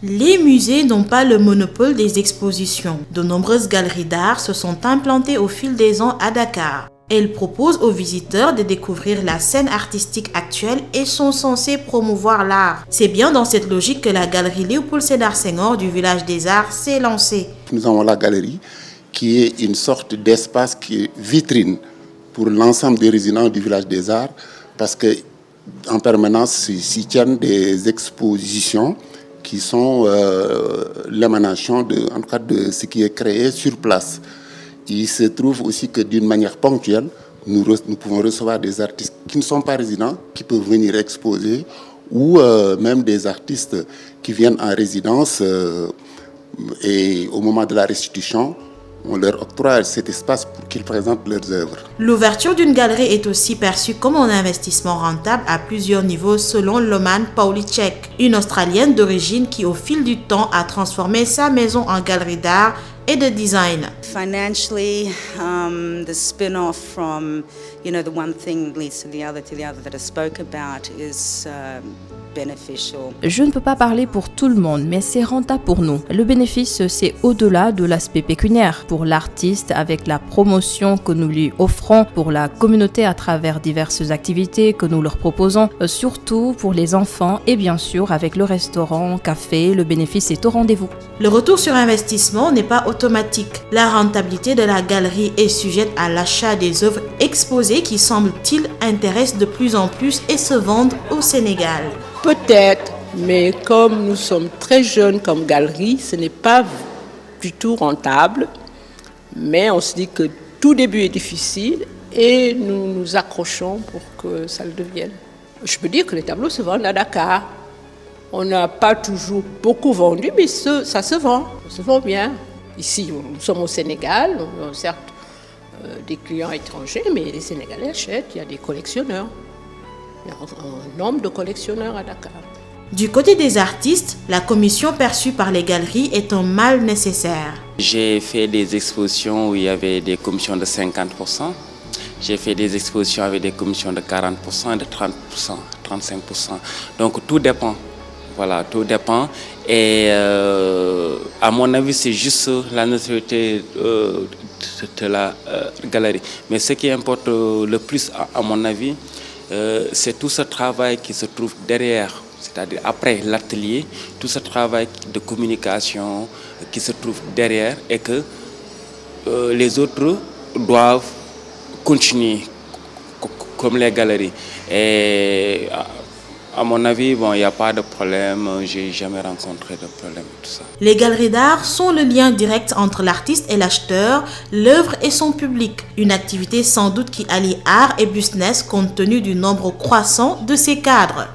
Les musées n'ont pas le monopole des expositions. De nombreuses galeries d'art se sont implantées au fil des ans à Dakar. Elles proposent aux visiteurs de découvrir la scène artistique actuelle et sont censées promouvoir l'art. C'est bien dans cette logique que la galerie Léopold Sédar Senghor du Village des Arts s'est lancée. Nous avons la galerie qui est une sorte d'espace qui est vitrine pour l'ensemble des résidents du Village des Arts parce qu'en permanence, s'y tiennent des expositions qui sont l'émanation de ce qui est créé sur place. Il se trouve aussi que d'une manière ponctuelle, nous pouvons recevoir des artistes qui ne sont pas résidents, qui peuvent venir exposer, ou même des artistes qui viennent en résidence et au moment de la restitution, on leur octroie cet espace pour qu'ils présentent leurs œuvres. L'ouverture d'une galerie est aussi perçue comme un investissement rentable à plusieurs niveaux selon Loman Pawlicek, une Australienne d'origine qui au fil du temps a transformé sa maison en galerie d'art et de design. Financially, the spin-off from, the one thing leads to the other that I spoke about is beneficial. Je ne peux pas parler pour tout le monde, mais c'est rentable pour nous. Le bénéfice, c'est au-delà de l'aspect pécuniaire. Pour l'artiste, avec la promotion que nous lui offrons, pour la communauté à travers diverses activités que nous leur proposons, surtout pour les enfants et bien sûr avec le restaurant, café, le bénéfice est au rendez-vous. Le retour sur investissement n'est pas automatique. La rentabilité de la galerie est sujette à l'achat des œuvres exposées qui, semble-t-il, intéressent de plus en plus et se vendent au Sénégal. Peut-être, mais comme nous sommes très jeunes comme galerie, ce n'est pas du tout rentable. Mais on se dit que tout début est difficile et nous nous accrochons pour que ça le devienne. Je peux dire que les tableaux se vendent à Dakar. On n'a pas toujours beaucoup vendu, mais ça se vend. Ça se vend bien. Ici, nous sommes au Sénégal, nous avons certes des clients étrangers, mais les Sénégalais achètent, il y a des collectionneurs. Il y a un nombre de collectionneurs à Dakar. Du côté des artistes, la commission perçue par les galeries est un mal nécessaire. J'ai fait des expositions où il y avait des commissions de 50%. J'ai fait des expositions avec des commissions de 40%, de 30%, 35%. Donc tout dépend. Voilà, tout dépend. Et à mon avis, c'est juste la neutralité de la galerie. Mais ce qui importe le plus, à mon avis, c'est tout ce travail qui se trouve derrière, c'est-à-dire après l'atelier, tout ce travail de communication qui se trouve derrière et que les autres doivent continuer comme les galeries. Et à mon avis, il n'y a pas de problème, j'ai jamais rencontré de problème, tout ça. Les galeries d'art sont le lien direct entre l'artiste et l'acheteur, l'œuvre et son public. Une activité sans doute qui allie art et business compte tenu du nombre croissant de ces cadres.